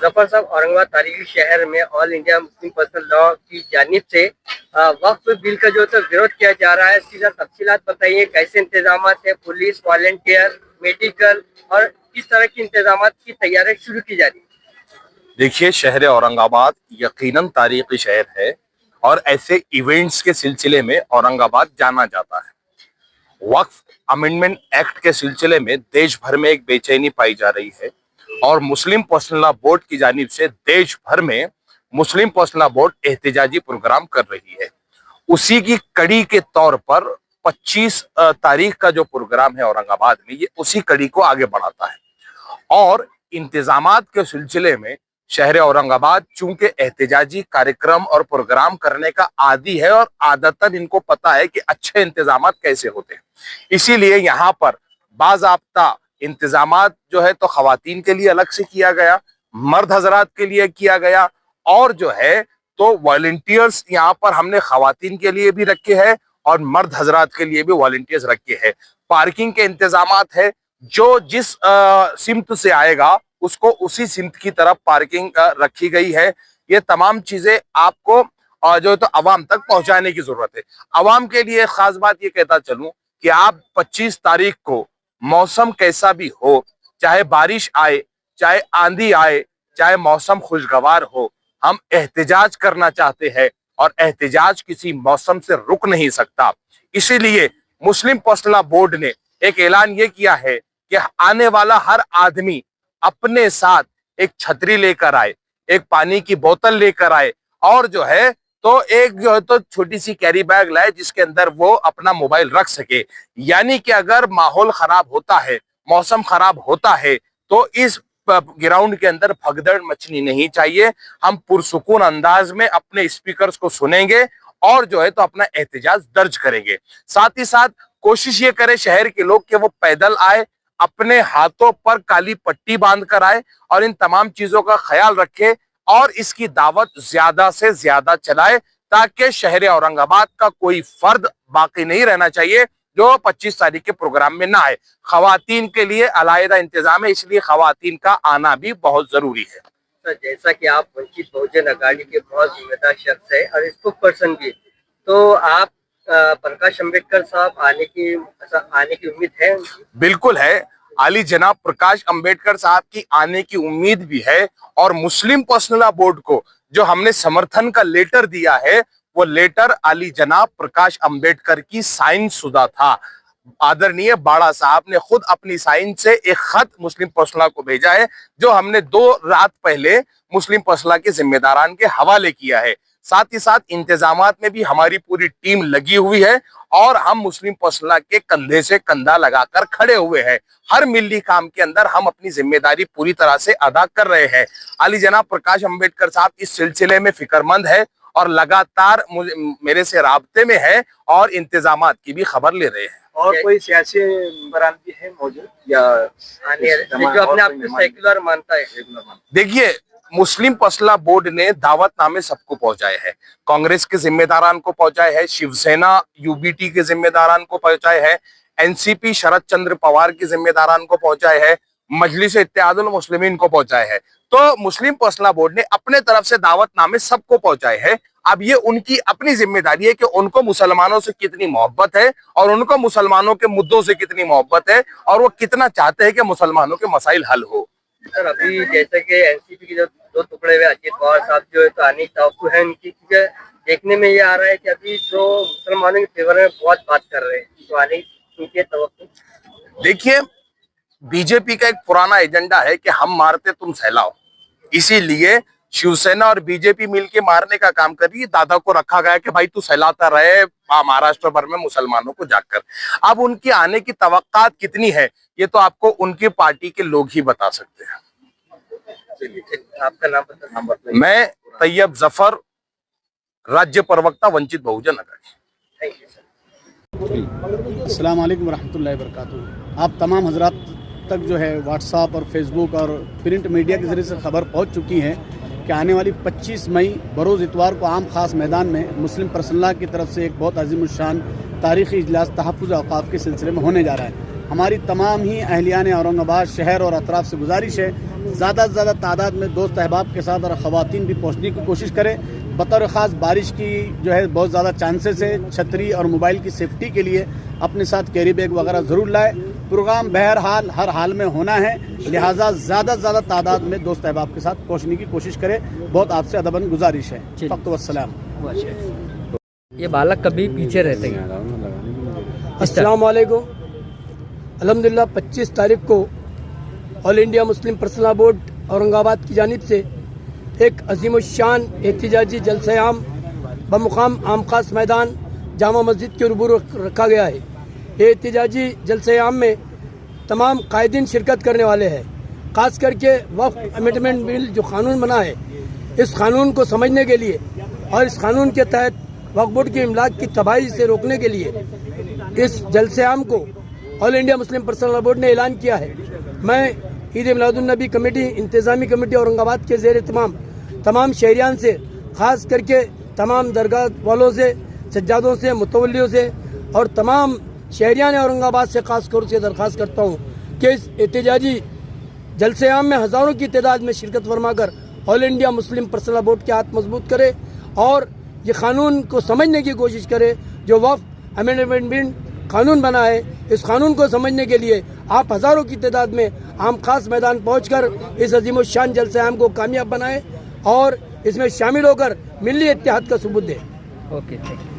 जफर साहब, औरंगाबाद तारीखी शहर में all India Muslim personal law की जानिब से वक्फ बिल का जो विरोध किया जा रहा है, इसकी तफसीलात बताइए। कैसे इंतजाम है, पुलिस, वॉलेंटियर, मेडिकल और किस तरह के इंतजाम की तैयारी शुरू की जा रही है? देखिए, शहर औरंगाबाद यकीनन तारीखी शहर है और ऐसे इवेंट्स के सिलसिले में औरंगाबाद जाना जाता है। वक्फ अमेंडमेंट एक्ट के सिलसिले में देश भर में एक बेचैनी पाई जा रही है और मुस्लिम पर्सनल लॉ बोर्ड की जानिब से देश भर में मुस्लिम पर्सनल लॉ बोर्ड एहतजाजी प्रोग्राम कर रही है। उसी की कड़ी के तौर पर 25 तारीख का जो प्रोग्राम है औरंगाबाद में, ये उसी कड़ी को आगे बढ़ाता है। और इंतजामात के सिलसिले में शहर औरंगाबाद चूंकि एहतजाजी कार्यक्रम और प्रोग्राम करने का आदी है और आदतन इनको पता है कि अच्छे इंतजामात कैसे होते हैं, इसीलिए यहाँ पर बाज़ाब्ता इंतजामात जो है तो खवातीन के लिए अलग से किया गया, मर्द हजरात के लिए किया गया, और जो है तो वॉलंटियर्स यहाँ पर हमने खवातीन के लिए भी रखे हैं और मर्द हजरात के लिए भी वॉलंटियर्स रखे हैं। पार्किंग के इंतजामात है, जो जिस सिमत से आएगा उसको उसी सिमत की तरफ पार्किंग रखी गई है। ये तमाम चीजें आपको जो तो अवाम तक पहुंचाने की जरूरत है। अवाम के लिए खास बात ये कहता चलूं कि आप 25 तारीख को मौसम कैसा भी हो, चाहे बारिश आए, चाहे आंधी आए, चाहे मौसम खुशगवार हो, हम एहतजाज करना चाहते हैं और एहतजाज किसी मौसम से रुक नहीं सकता। इसीलिए मुस्लिम पर्सनल लॉ बोर्ड ने एक ऐलान ये किया है कि आने वाला हर आदमी अपने साथ एक छतरी लेकर आए, एक पानी की बोतल लेकर आए और जो है तो एक जो है तो छोटी सी कैरी बैग लाए जिसके अंदर वो अपना मोबाइल रख सके। यानी कि अगर माहौल खराब होता है, मौसम खराब होता है, तो इस ग्राउंड के अंदर भगदड़ मचनी नहीं चाहिए। हम पुरसुकून अंदाज में अपने स्पीकर्स को सुनेंगे और जो है तो अपना एहतजाज दर्ज करेंगे। साथ ही साथ कोशिश ये करें शहर के लोग कि वो पैदल आए, अपने हाथों पर काली पट्टी बांध कर आए और इन तमाम चीजों का ख्याल रखे और इसकी दावत ज्यादा से ज्यादा चलाए ताकि शहर औरंगाबाद का कोई फर्द बाकी नहीं रहना चाहिए जो 25 तारीख के प्रोग्राम में ना आए। खवातीन के लिए अलग इंतजाम है, इसलिए खवातीन का आना भी बहुत जरूरी है। सर, जैसा कि आप वंचित बहुजन अघाड़ी के बहुत जिम्मेदार शख्स है और स्पोक पर्सन भी, तो आप प्रकाश अंबेडकर साहब आने की उम्मीद है? बिल्कुल है, आली जनाब प्रकाश अंबेडकर साहब की आने की उम्मीद भी है और मुस्लिम पर्सनल लॉ बोर्ड को जो हमने समर्थन का लेटर दिया है, वो लेटर आली जनाब प्रकाश अंबेडकर की साइन शुदा था। आदरणीय बाड़ा साहब ने खुद अपनी साइन से एक खत मुस्लिम पर्सनल लॉ को भेजा है जो हमने 2 रात पहले मुस्लिम पर्सनल लॉ के जिम्मेदारान के हवाले किया है। साथ ही साथ इंतजामात में भी हमारी पूरी टीम लगी हुई है और हम मुस्लिम पर्सनल लॉ के कंधे से कंधा लगाकर खड़े हुए हैं। हर मिली काम के अंदर हम अपनी जिम्मेदारी पूरी तरह से अदा कर रहे हैं। आली जनाब प्रकाश अंबेडकर साहब इस सिलसिले में फिक्रमंद है और लगातार मेरे से राब्ते में है और इंतजामात की भी खबर ले रहे हैं। और कोई सियासी बरामदी है मौजूद या जो अपने आप को सेक्युलर मानता है? देखिए, मुस्लिम पर्सनल लॉ बोर्ड ने दावतनामे सबको पहुंचाए हैं। कांग्रेस के जिम्मेदारान को पहुंचाए हैं, शिवसेना यूबीटी के जिम्मेदारान को पहुंचाए हैं, एनसीपी शरद चंद्र पवार के जिम्मेदारान को पहुंचाए हैं, मजलिस इत्तेहादुल मुस्लिमीन को पहुंचाए हैं। तो मुस्लिम पर्सनल लॉ बोर्ड ने अपने तरफ से दावतनामे सबको पहुंचाए हैं। अब ये उनकी अपनी जिम्मेदारी है कि उनको मुसलमानों से कितनी मोहब्बत है और उनको मुसलमानों के मुद्दों से कितनी मोहब्बत है और वो कितना चाहते हैं कि मुसलमानों के मसाइल हल हो। सर, अभी जैसे कि एनसीपी के जो 2 टुकड़े हुए अजीत पवार साहब जो है तो आने की तवक्को है उनकी, क्योंकि देखने में ये आ रहा है कि अभी जो मुसलमानों के फेवर में बहुत बात कर रहे हैं, तो आने की तवक्को? देखिए, बीजेपी का एक पुराना एजेंडा है कि हम मारते तुम सहलाओ, इसीलिए शिवसेना और बीजेपी मिलके मारने का काम कर रही है। दादा को रखा गया कि भाई तू सहलाता रहे महाराष्ट्र भर में मुसलमानों को जाकर। अब उनकी आने की तवक्कात कितनी है ये तो आपको उनकी पार्टी के लोग ही बता सकते हैं। आपका नाम बताइए। मैं तैयब जफर, राज्य प्रवक्ता Vanchit Bahujan Aghadi. Thank you sir. अस्सलाम वालेकुम रहमतुल्लाहि व बरकातुहू। आप तमाम हजरात तक जो है व्हाट्सएप और फेसबुक और प्रिंट मीडिया के ज़रिए से खबर पहुंच चुकी है कि आने वाली 25 मई बरोज़ इतवार को आम खास मैदान में मुस्लिम पर्सनल लॉ की तरफ से एक बहुत अज़ीमुश्शान तारीख़ी इजलास तहफ़्फ़ुज़ औक़ाफ़ के सिलसिले में होने जा रहा है। हमारी तमाम ही अहलियान औरंगाबाद शहर और अतराफ़ से गुजारिश है ज़्यादा से ज़्यादा तादाद में दोस्त अहबाब के साथ और ख़वातीन भी पहुँचने की कोशिश करें। बतौर ख़ास बारिश की जो है बहुत ज़्यादा चांसेस है, छतरी और मोबाइल की सेफ्टी के लिए अपने साथ कैरी बैग वगैरह ज़रूर लाए। प्रोग्राम बहरहाल हर हाल में होना है, लिहाजा ज़्यादा से ज़्यादा तादाद में दोस्त अहबाब के साथ पहुँचने की कोशिश करें। बहुत आपसे अदबन गुजारिश है। फ़क्त वस्सलाम। ये बालक कभी पीछे रहते हैं। अस्सलाम वालेकुम। अल्हम्दुलिल्लाह 25 तारीख को all India Muslim personal board Aurangabad की जानिब से एक अजीमुशान एहतिजाजी जलसे आम बमुकाम आम खास मैदान जामा मस्जिद के रूबरू रखा गया है। ये एहतिजाजी जलसे आम में तमाम कायदीन शिरकत करने वाले हैं। ख़ास करके वक्फ अमेंडमेंट बिल जो कानून बना है, इस कानून को समझने के लिए और इस कानून के तहत वक्फ बोर्ड की इमलाक की तबाही से रोकने के लिए इस जलसे आम को all India Muslim personal board ने ऐलान किया है। मैं ईद मिलादुन्नबी कमेटी इंतज़ामी कमेटी औरंगाबाद के ज़ेर तमाम शहरियान से, ख़ास करके तमाम दरगाह वालों से, सज्जादों से, मुतवल्लियों से और तमाम शहरियान औरंगाबाद से ख़ास तौर से दरख्वास्त करता हूँ कि इस एहतिजाजी जलसे आम में हज़ारों की तादाद में शिरकत फरमाकर all India Muslim personal board के हाथ मजबूत करे और ये कानून को समझने की कोशिश करे जो वक्फ अमेंडमेंट बिल कानून बना है। इस कानून को समझने के लिए आप हज़ारों की तादाद में आम खास मैदान पहुंचकर इस अजीमुशान जलसे आम को कामयाब बनाएं और इसमें शामिल होकर मिली इत्तेहाद का सबूत दें। Okay, thank you.